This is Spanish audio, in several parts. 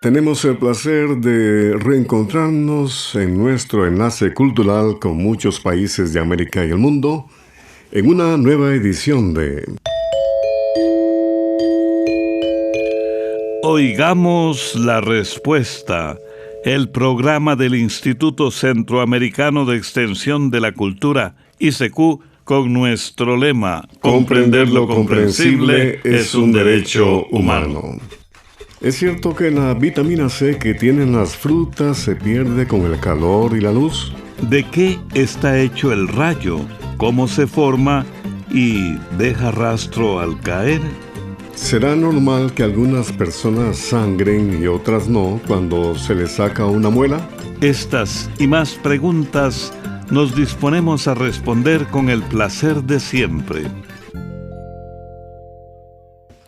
Tenemos el placer de reencontrarnos en nuestro enlace cultural con muchos países de América y el mundo en una nueva edición de Oigamos la Respuesta, el programa del Instituto Centroamericano de Extensión de la Cultura, ICQ, con nuestro lema: comprender lo comprensible es un derecho humano. Es cierto que la vitamina C que tienen las frutas se pierde con el calor y la luz. ¿De qué está hecho el rayo? ¿Cómo se forma y deja rastro al caer? ¿Será normal que algunas personas sangren y otras no cuando se les saca una muela? Estas y más preguntas nos disponemos a responder con el placer de siempre.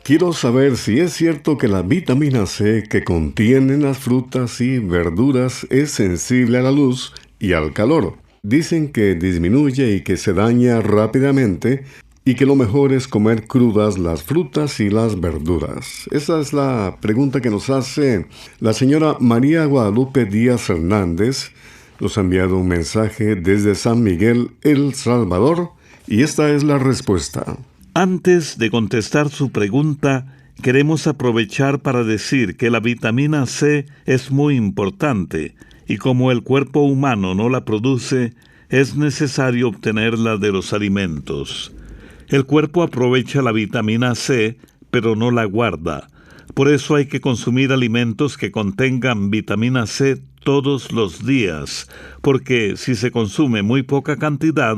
Quiero saber si es cierto que la vitamina C que contienen las frutas y verduras es sensible a la luz y al calor. Dicen que disminuye y que se daña rápidamente y que lo mejor es comer crudas las frutas y las verduras. Esa es la pregunta que nos hace la señora María Guadalupe Díaz Hernández. Nos ha enviado un mensaje desde San Miguel, El Salvador, y esta es la respuesta. Antes de contestar su pregunta, queremos aprovechar para decir que la vitamina C es muy importante y como el cuerpo humano no la produce, es necesario obtenerla de los alimentos. El cuerpo aprovecha la vitamina C, pero no la guarda. Por eso hay que consumir alimentos que contengan vitamina C todos los días, porque si se consume muy poca cantidad,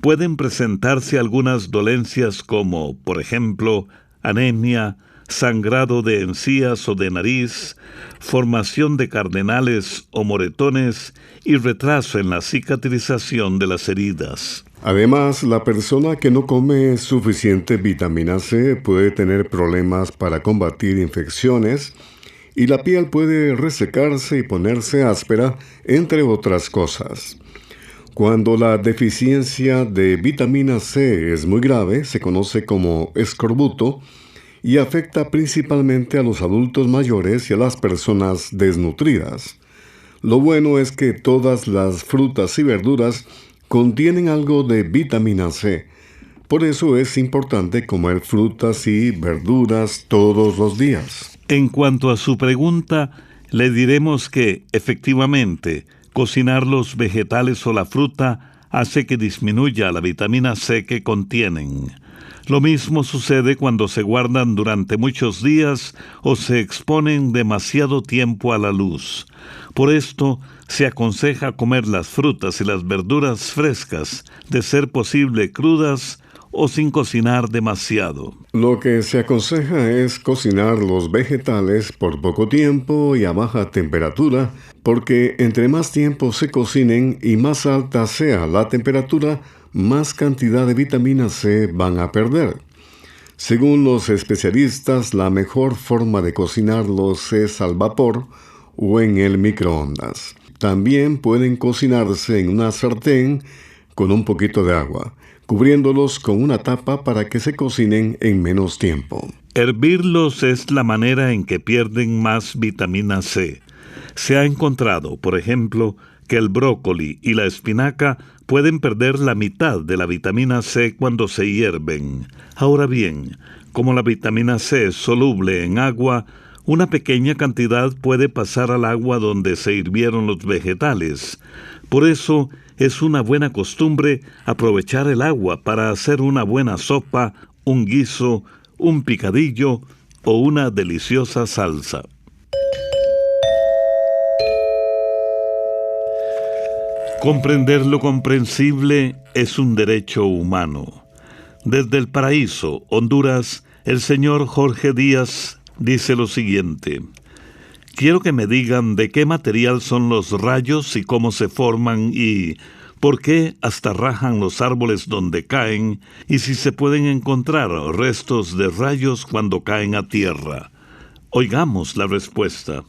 pueden presentarse algunas dolencias como, por ejemplo, anemia, sangrado de encías o de nariz, formación de cardenales o moretones y retraso en la cicatrización de las heridas. Además, la persona que no come suficiente vitamina C puede tener problemas para combatir infecciones y la piel puede resecarse y ponerse áspera, entre otras cosas. Cuando la deficiencia de vitamina C es muy grave, se conoce como escorbuto y afecta principalmente a los adultos mayores y a las personas desnutridas. Lo bueno es que todas las frutas y verduras contienen algo de vitamina C. Por eso es importante comer frutas y verduras todos los días. En cuanto a su pregunta, le diremos que, efectivamente, cocinar los vegetales o la fruta hace que disminuya la vitamina C que contienen. Lo mismo sucede cuando se guardan durante muchos días o se exponen demasiado tiempo a la luz. Por esto, se aconseja comer las frutas y las verduras frescas, de ser posible crudas o sin cocinar demasiado. Lo que se aconseja es cocinar los vegetales por poco tiempo y a baja temperatura, porque entre más tiempo se cocinen y más alta sea la temperatura, más cantidad de vitamina C van a perder. Según los especialistas, la mejor forma de cocinarlos es al vapor o en el microondas. También pueden cocinarse en una sartén con un poquito de agua, cubriéndolos con una tapa para que se cocinen en menos tiempo. Hervirlos es la manera en que pierden más vitamina C. Se ha encontrado, por ejemplo, que el brócoli y la espinaca pueden perder la mitad de la vitamina C cuando se hierven. Ahora bien, como la vitamina C es soluble en agua, una pequeña cantidad puede pasar al agua donde se hirvieron los vegetales. Por eso, es una buena costumbre aprovechar el agua para hacer una buena sopa, un guiso, un picadillo o una deliciosa salsa. Comprender lo comprensible es un derecho humano. Desde el Paraíso, Honduras, el señor Jorge Díaz dice lo siguiente: quiero que me digan de qué material son los rayos y cómo se forman y por qué hasta rajan los árboles donde caen y si se pueden encontrar restos de rayos cuando caen a tierra. Oigamos la respuesta.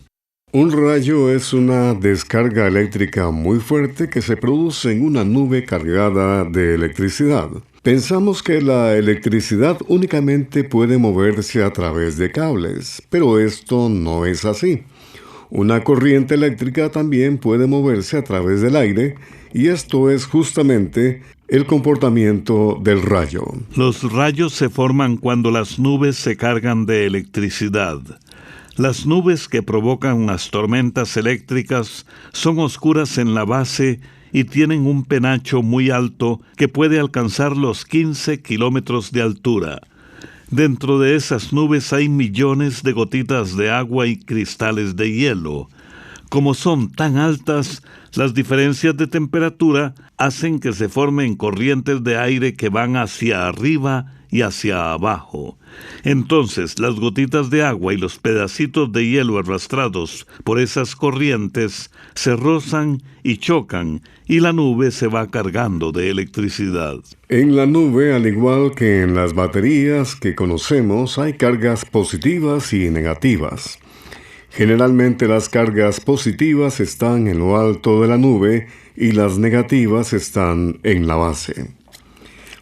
Un rayo es una descarga eléctrica muy fuerte que se produce en una nube cargada de electricidad. Pensamos que la electricidad únicamente puede moverse a través de cables, pero esto no es así. Una corriente eléctrica también puede moverse a través del aire, y esto es justamente el comportamiento del rayo. Los rayos se forman cuando las nubes se cargan de electricidad. Las nubes que provocan las tormentas eléctricas son oscuras en la base y tienen un penacho muy alto que puede alcanzar los 15 kilómetros de altura. Dentro de esas nubes hay millones de gotitas de agua y cristales de hielo. Como son tan altas, las diferencias de temperatura hacen que se formen corrientes de aire que van hacia arriba y hacia abajo. Entonces, las gotitas de agua y los pedacitos de hielo arrastrados por esas corrientes se rozan y chocan, y la nube se va cargando de electricidad. En la nube, al igual que en las baterías que conocemos, hay cargas positivas y negativas. Generalmente las cargas positivas están en lo alto de la nube y las negativas están en la base.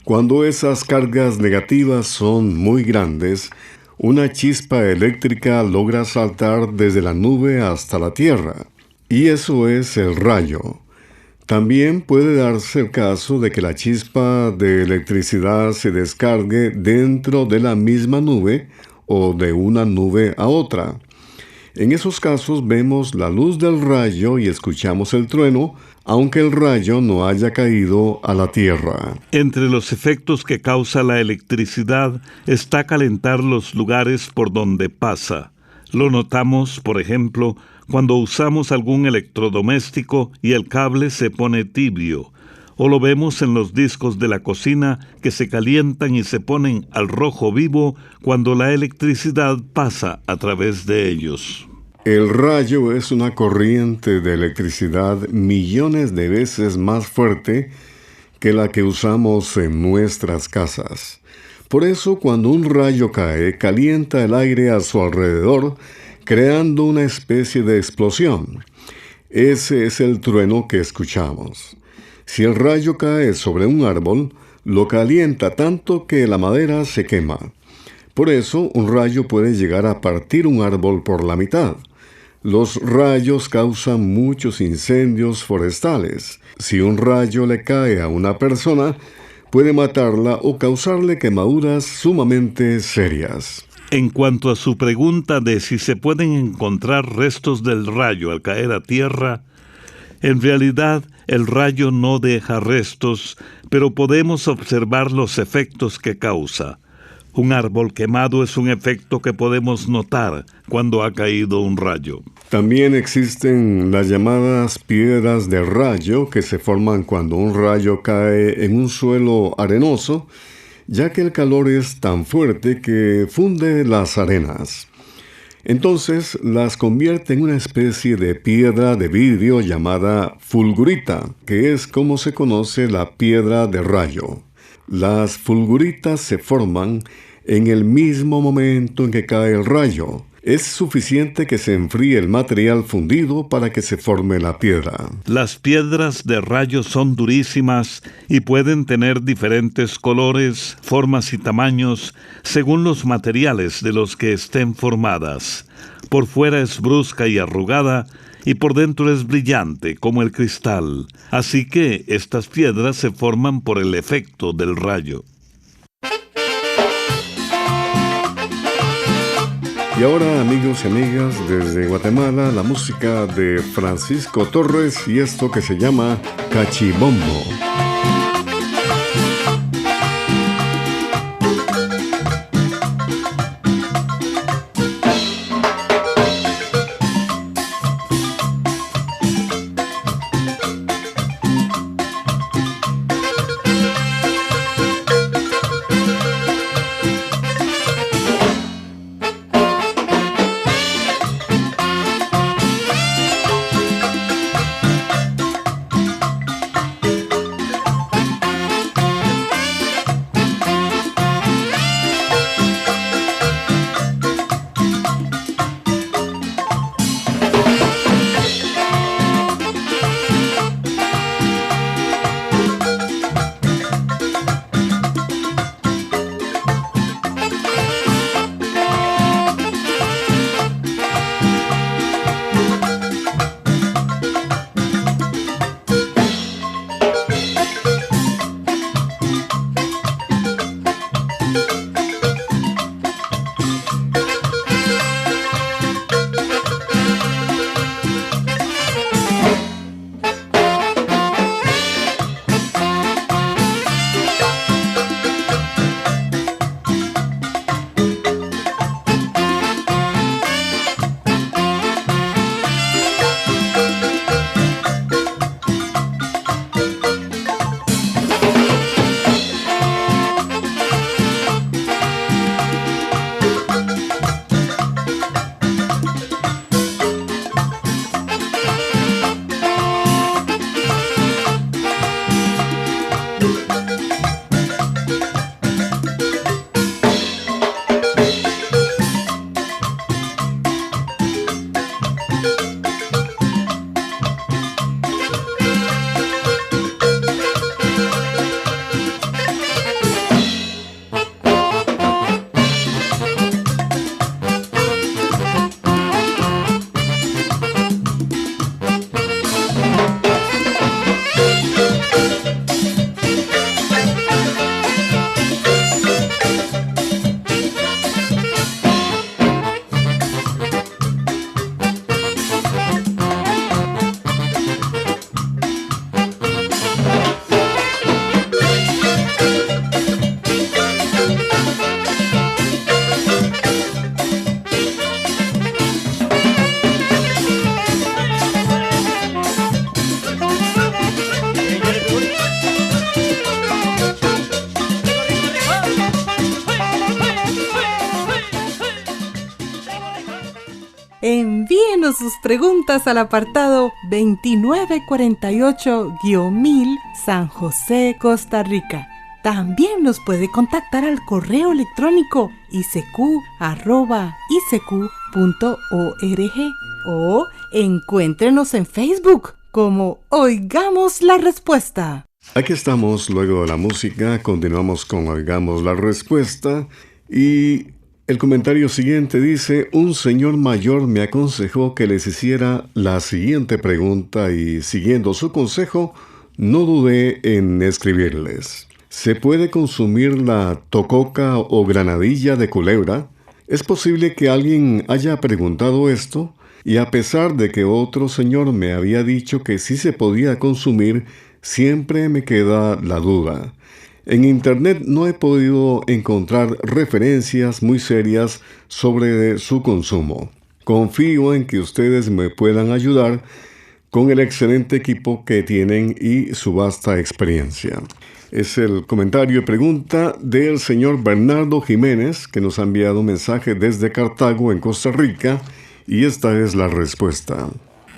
Cuando esas cargas negativas son muy grandes, una chispa eléctrica logra saltar desde la nube hasta la tierra, y eso es el rayo. También puede darse el caso de que la chispa de electricidad se descargue dentro de la misma nube o de una nube a otra. En esos casos vemos la luz del rayo y escuchamos el trueno, aunque el rayo no haya caído a la tierra. Entre los efectos que causa la electricidad está calentar los lugares por donde pasa. Lo notamos, por ejemplo, cuando usamos algún electrodoméstico y el cable se pone tibio, o lo vemos en los discos de la cocina que se calientan y se ponen al rojo vivo cuando la electricidad pasa a través de ellos. El rayo es una corriente de electricidad millones de veces más fuerte que la que usamos en nuestras casas. Por eso, cuando un rayo cae, calienta el aire a su alrededor, creando una especie de explosión. Ese es el trueno que escuchamos. Si el rayo cae sobre un árbol, lo calienta tanto que la madera se quema. Por eso, un rayo puede llegar a partir un árbol por la mitad. Los rayos causan muchos incendios forestales. Si un rayo le cae a una persona, puede matarla o causarle quemaduras sumamente serias. En cuanto a su pregunta de si se pueden encontrar restos del rayo al caer a tierra, en realidad el rayo no deja restos, pero podemos observar los efectos que causa. Un árbol quemado es un efecto que podemos notar cuando ha caído un rayo. También existen las llamadas piedras de rayo que se forman cuando un rayo cae en un suelo arenoso, ya que el calor es tan fuerte que funde las arenas. Entonces las convierte en una especie de piedra de vidrio llamada fulgurita, que es como se conoce la piedra de rayo. Las fulguritas se forman en el mismo momento en que cae el rayo. Es suficiente que se enfríe el material fundido para que se forme la piedra. Las piedras de rayo son durísimas y pueden tener diferentes colores, formas y tamaños según los materiales de los que estén formadas. Por fuera es brusca y arrugada, y por dentro es brillante como el cristal. Así que estas piedras se forman por el efecto del rayo. Y ahora, amigos y amigas, desde Guatemala, la música de Francisco Torres y esto que se llama Cachibombo. Envíenos sus preguntas al apartado 2948-1000 San José, Costa Rica. También nos puede contactar al correo electrónico isq@isq.org o encuéntrenos en Facebook como Oigamos la Respuesta. Aquí estamos, luego de la música, continuamos con Oigamos la Respuesta y el comentario siguiente dice: un señor mayor me aconsejó que les hiciera la siguiente pregunta y siguiendo su consejo, no dudé en escribirles. ¿Se puede consumir la tococa o granadilla de culebra? Es posible que alguien haya preguntado esto, y a pesar de que otro señor me había dicho que sí se podía consumir, siempre me queda la duda. En Internet no he podido encontrar referencias muy serias sobre su consumo. Confío en que ustedes me puedan ayudar con el excelente equipo que tienen y su vasta experiencia. Es el comentario y pregunta del señor Bernardo Jiménez, que nos ha enviado un mensaje desde Cartago, en Costa Rica, y esta es la respuesta.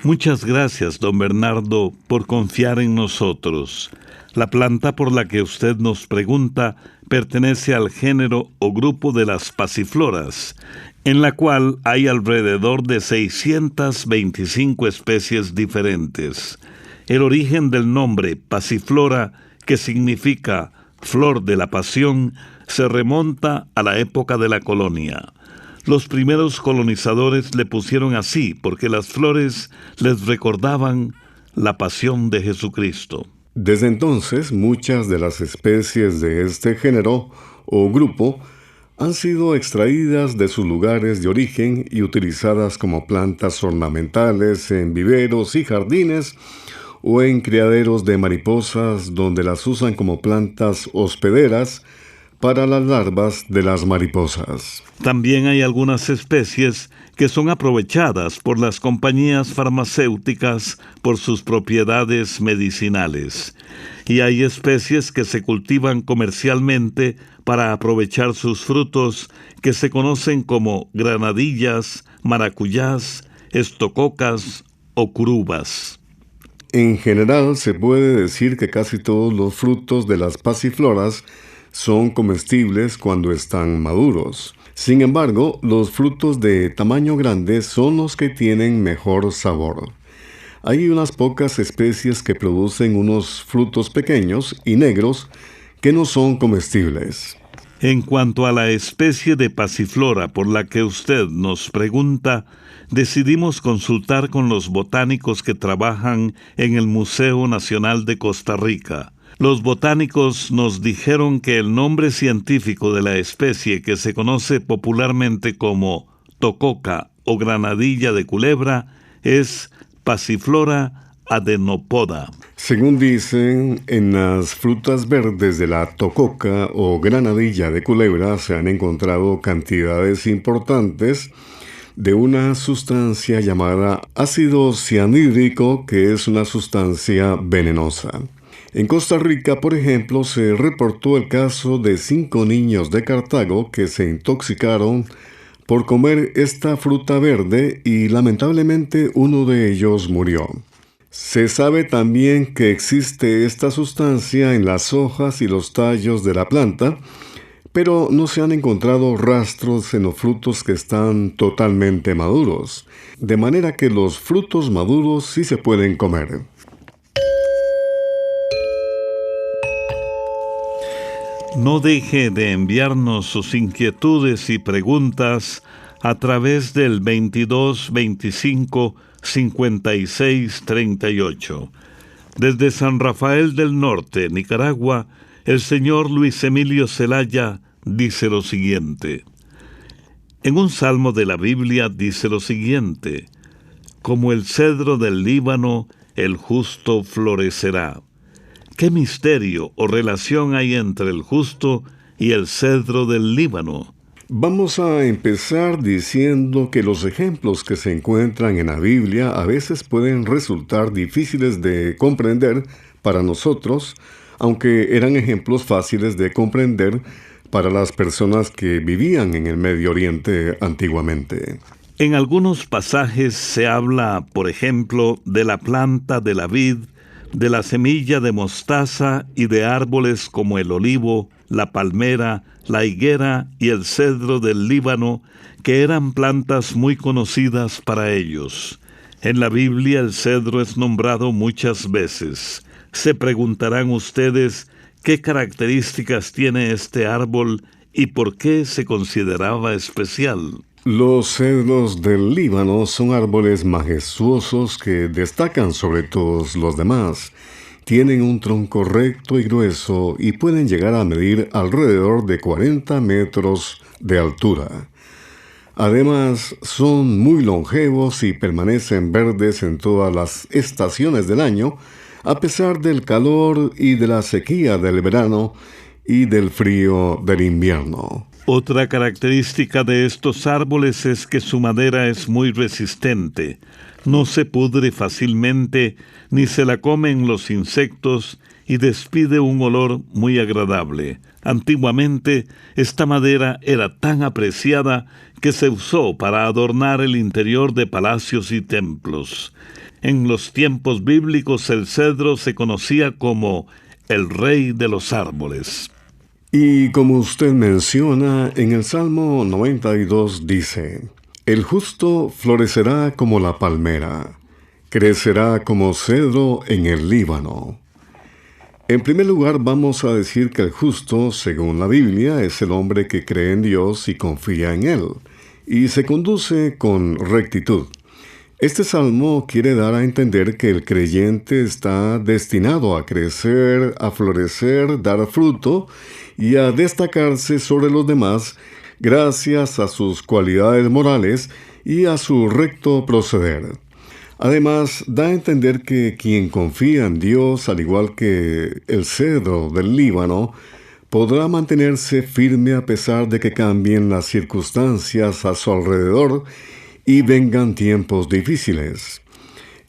Muchas gracias, don Bernardo, por confiar en nosotros. La planta por la que usted nos pregunta pertenece al género o grupo de las pasifloras, en la cual hay alrededor de 625 especies diferentes. El origen del nombre pasiflora, que significa flor de la pasión, se remonta a la época de la colonia. Los primeros colonizadores le pusieron así porque las flores les recordaban la pasión de Jesucristo. Desde entonces, muchas de las especies de este género o grupo han sido extraídas de sus lugares de origen y utilizadas como plantas ornamentales en viveros y jardines o en criaderos de mariposas, donde las usan como plantas hospederas para las larvas de las mariposas. También hay algunas especies que son aprovechadas por las compañías farmacéuticas por sus propiedades medicinales. Y hay especies que se cultivan comercialmente para aprovechar sus frutos, que se conocen como granadillas, maracuyás, estococas o curubas. En general, se puede decir que casi todos los frutos de las pasifloras son comestibles cuando están maduros. Sin embargo, los frutos de tamaño grande son los que tienen mejor sabor. Hay unas pocas especies que producen unos frutos pequeños y negros que no son comestibles. En cuanto a la especie de pasiflora por la que usted nos pregunta, decidimos consultar con los botánicos que trabajan en el Museo Nacional de Costa Rica. Los botánicos nos dijeron que el nombre científico de la especie, que se conoce popularmente como tococa o granadilla de culebra, es Passiflora adenopoda. Según dicen, en las frutas verdes de la tococa o granadilla de culebra se han encontrado cantidades importantes de una sustancia llamada ácido cianhídrico, que es una sustancia venenosa. En Costa Rica, por ejemplo, se reportó el caso de 5 niños de Cartago que se intoxicaron por comer esta fruta verde y lamentablemente uno de ellos murió. Se sabe también que existe esta sustancia en las hojas y los tallos de la planta, pero no se han encontrado rastros en los frutos que están totalmente maduros, de manera que los frutos maduros sí se pueden comer. No deje de enviarnos sus inquietudes y preguntas a través del 22 25 56 38. Desde San Rafael del Norte, Nicaragua, el señor Luis Emilio Zelaya dice lo siguiente. En un salmo de la Biblia dice lo siguiente: como el cedro del Líbano, el justo florecerá. ¿Qué misterio o relación hay entre el justo y el cedro del Líbano? Vamos a empezar diciendo que los ejemplos que se encuentran en la Biblia a veces pueden resultar difíciles de comprender para nosotros, aunque eran ejemplos fáciles de comprender para las personas que vivían en el Medio Oriente antiguamente. En algunos pasajes se habla, por ejemplo, de la planta de la vid, de la semilla de mostaza y de árboles como el olivo, la palmera, la higuera y el cedro del Líbano, que eran plantas muy conocidas para ellos. En la Biblia el cedro es nombrado muchas veces. Se preguntarán ustedes qué características tiene este árbol y por qué se consideraba especial. Los cedros del Líbano son árboles majestuosos que destacan sobre todos los demás. Tienen un tronco recto y grueso y pueden llegar a medir alrededor de 40 metros de altura. Además, son muy longevos y permanecen verdes en todas las estaciones del año, a pesar del calor y de la sequía del verano y del frío del invierno. Otra característica de estos árboles es que su madera es muy resistente. No se pudre fácilmente, ni se la comen los insectos, y despide un olor muy agradable. Antiguamente, esta madera era tan apreciada que se usó para adornar el interior de palacios y templos. En los tiempos bíblicos, el cedro se conocía como el rey de los árboles. Y como usted menciona, en el Salmo 92 dice: el justo florecerá como la palmera, crecerá como cedro en el Líbano. En primer lugar, vamos a decir que el justo, según la Biblia, es el hombre que cree en Dios y confía en Él, y se conduce con rectitud. Este salmo quiere dar a entender que el creyente está destinado a crecer, a florecer, dar fruto y a destacarse sobre los demás gracias a sus cualidades morales y a su recto proceder. Además, da a entender que quien confía en Dios, al igual que el cedro del Líbano, podrá mantenerse firme a pesar de que cambien las circunstancias a su alrededor y vengan tiempos difíciles.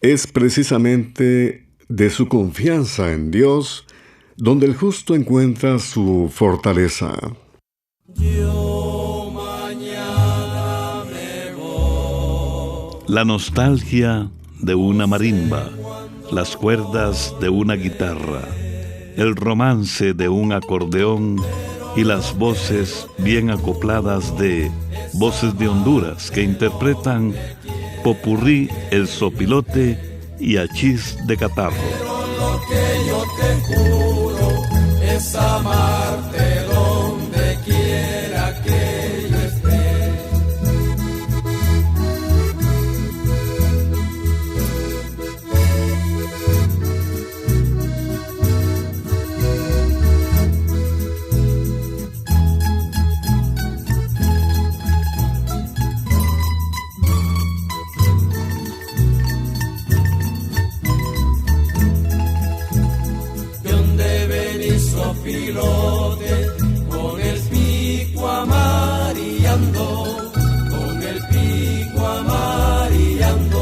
Es precisamente de su confianza en Dios donde el justo encuentra su fortaleza. Yo mañana me voy. La nostalgia de una marimba, las cuerdas de una guitarra, el romance de un acordeón y las voces bien acopladas de Voces de Honduras que interpretan Popurrí, El Sopilote y Achís de Catarro. Pero lo que yo te juro es amarte donde quiera que yo esté. Pilote, con el pico amarillando, con el pico amarillando.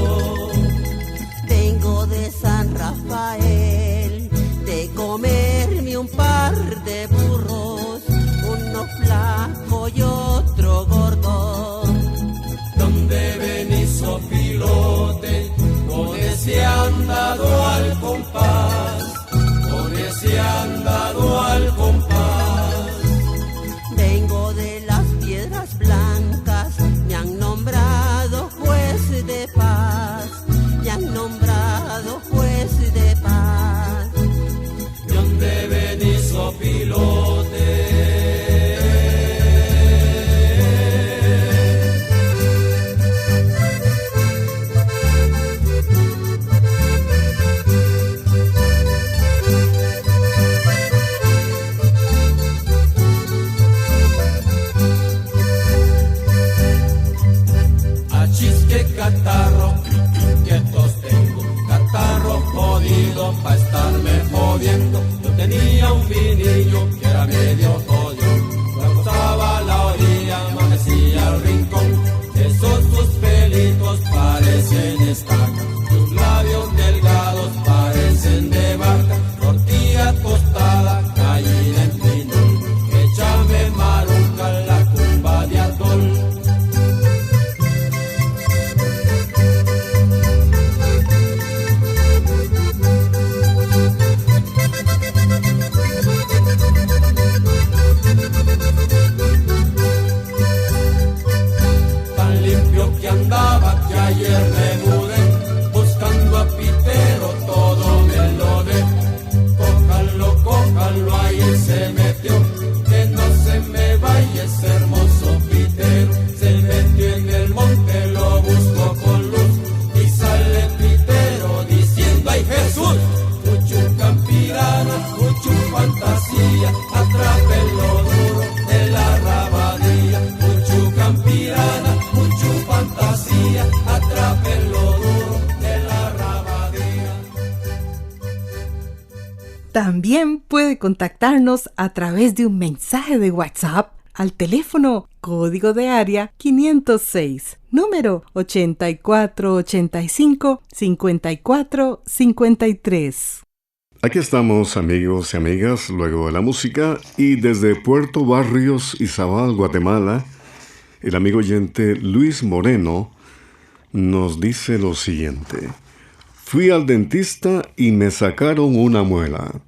Vengo de San Rafael, de comerme un par de burros, uno flaco y otro gordo. ¿Dónde venís, oh pilote? Con ese andado al compás, con ese andado al compás. Vengo de las Piedras Blancas, me han nombrado juez de paz, me han nombrado juez de paz. ¿Dónde venís, oh pilote? Catarro, que tos tengo, catarro jodido, pa' estarme jodiendo. Yo tenía un vinillo que era medio jodido, me gustaba la orilla, amanecía al rincón. Esos sus pelitos parecen estacas, sus labios delgados parecen de vaca. Tortilla tostada, gallina en pinol, échame maruca la cumba de atol. ayer me mudé, buscando a Pitero todo me lo dé. Cójalo, ahí se metió, que no se me vaya ese hermoso Pitero. Se metió en el monte, lo busco con luz, y sale Pitero diciendo: ¡ay Jesús! Mucho campirana, mucho fantasía, atrápenlo duro de la rabadilla. Mucho campirana, mucho fantasía, atrápenlo duro de la rabadilla. También puede contactarnos a través de un mensaje de WhatsApp al teléfono código de área 506, número 8485-5453. Aquí estamos, amigos y amigas, luego de la música, y desde Puerto Barrios, Izabal, Guatemala, el amigo oyente Luis Moreno nos dice lo siguiente: fui al dentista y me sacaron una muela.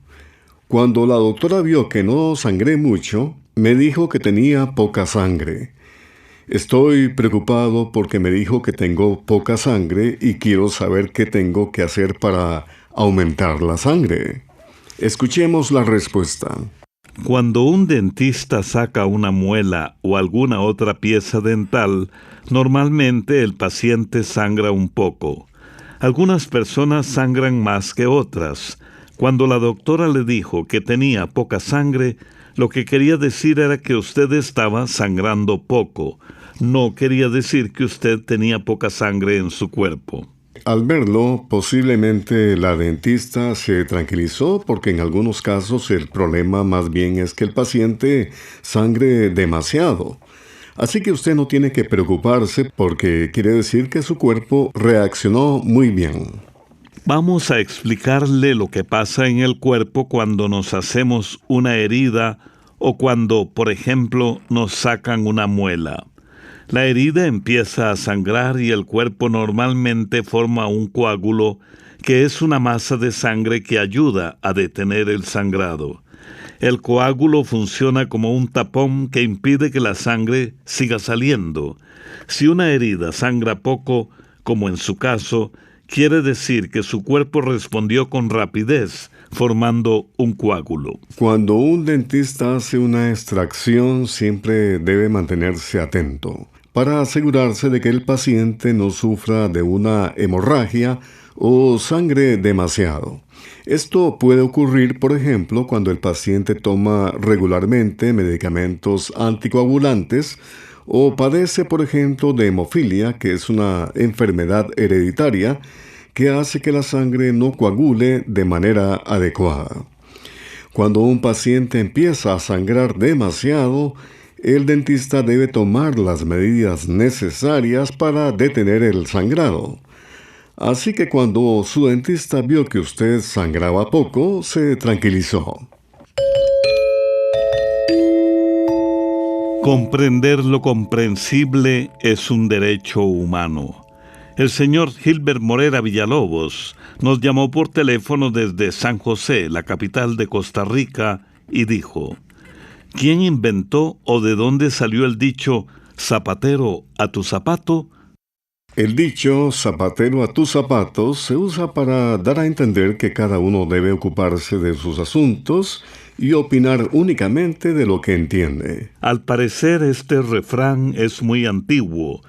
Cuando la doctora vio que no sangré mucho, me dijo que tenía poca sangre. Estoy preocupado porque me dijo que tengo poca sangre y quiero saber qué tengo que hacer para aumentar la sangre. Escuchemos la respuesta. Cuando un dentista saca una muela o alguna otra pieza dental, normalmente el paciente sangra un poco. Algunas personas sangran más que otras. Cuando la doctora le dijo que tenía poca sangre, lo que quería decir era que usted estaba sangrando poco. No quería decir que usted tenía poca sangre en su cuerpo. Al verlo, posiblemente la dentista se tranquilizó porque en algunos casos el problema más bien es que el paciente sangre demasiado. Así que usted no tiene que preocuparse porque quiere decir que su cuerpo reaccionó muy bien. Vamos a explicarle lo que pasa en el cuerpo cuando nos hacemos una herida o cuando, por ejemplo, nos sacan una muela. La herida empieza a sangrar y el cuerpo normalmente forma un coágulo, que es una masa de sangre que ayuda a detener el sangrado. El coágulo funciona como un tapón que impide que la sangre siga saliendo. Si una herida sangra poco, como en su caso, quiere decir que su cuerpo respondió con rapidez, formando un coágulo. Cuando un dentista hace una extracción, siempre debe mantenerse atento para asegurarse de que el paciente no sufra de una hemorragia o sangre demasiado. Esto puede ocurrir, por ejemplo, cuando el paciente toma regularmente medicamentos anticoagulantes o padece, por ejemplo, de hemofilia, que es una enfermedad hereditaria que hace que la sangre no coagule de manera adecuada. Cuando un paciente empieza a sangrar demasiado, el dentista debe tomar las medidas necesarias para detener el sangrado. Así que cuando su dentista vio que usted sangraba poco, se tranquilizó. Comprender lo comprensible es un derecho humano. El señor Gilbert Morera Villalobos nos llamó por teléfono desde San José, la capital de Costa Rica, y dijo: ¿quién inventó o de dónde salió el dicho «zapatero a tu zapato»? El dicho «zapatero a tus zapatos» se usa para dar a entender que cada uno debe ocuparse de sus asuntos y opinar únicamente de lo que entiende. Al parecer, este refrán es muy antiguo.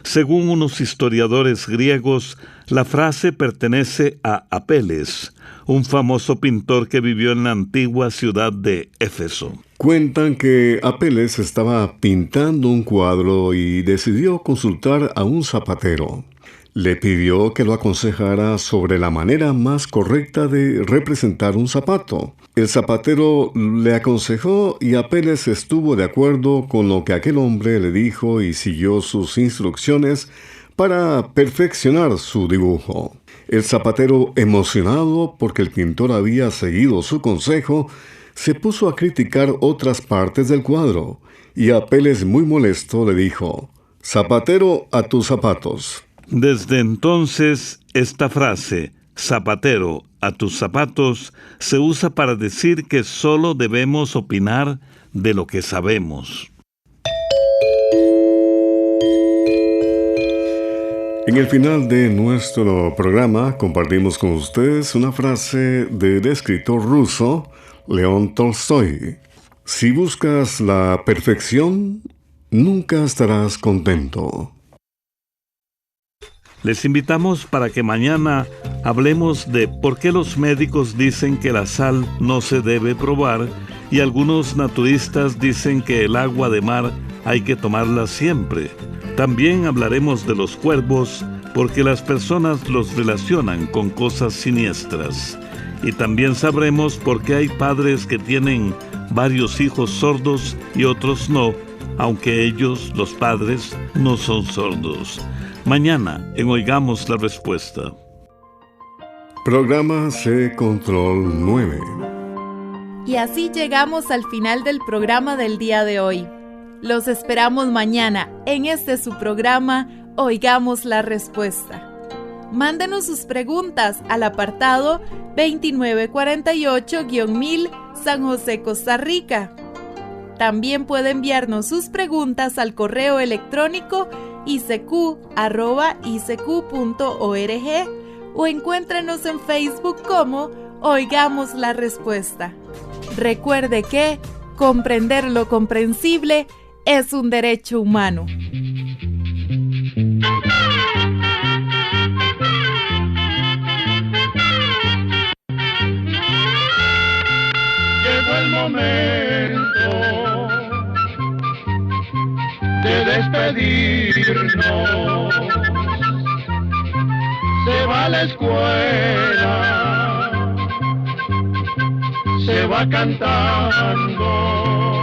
Según unos historiadores griegos, la frase pertenece a Apeles, un famoso pintor que vivió en la antigua ciudad de Éfeso. Cuentan que Apeles estaba pintando un cuadro y decidió consultar a un zapatero. Le pidió que lo aconsejara sobre la manera más correcta de representar un zapato. El zapatero le aconsejó y Apeles estuvo de acuerdo con lo que aquel hombre le dijo y siguió sus instrucciones para perfeccionar su dibujo. El zapatero, emocionado porque el pintor había seguido su consejo, se puso a criticar otras partes del cuadro, y Apeles, muy molesto, le dijo: «Zapatero a tus zapatos». Desde entonces, esta frase, «zapatero a tus zapatos», se usa para decir que solo debemos opinar de lo que sabemos. En el final de nuestro programa compartimos con ustedes una frase del escritor ruso León Tolstoy. Si buscas la perfección, nunca estarás contento. Les invitamos para que mañana hablemos de por qué los médicos dicen que la sal no se debe probar y algunos naturistas dicen que el agua de mar hay que tomarla siempre. También hablaremos de los cuervos porque las personas los relacionan con cosas siniestras. Y también sabremos por qué hay padres que tienen varios hijos sordos y otros no, aunque ellos, los padres, no son sordos. Mañana en Oigamos la Respuesta. Programa C Control 9. Y así llegamos al final del programa del día de hoy. Los esperamos mañana en su programa Oigamos la Respuesta. Mándenos sus preguntas al apartado 2948-1000 San José, Costa Rica. También puede enviarnos sus preguntas al correo electrónico icq@icq.org o encuéntrenos en Facebook como Oigamos la Respuesta. Recuerde que comprender lo comprensible es un derecho humano. Llegó el momento de despedirnos. Se va a la escuela, se va cantando.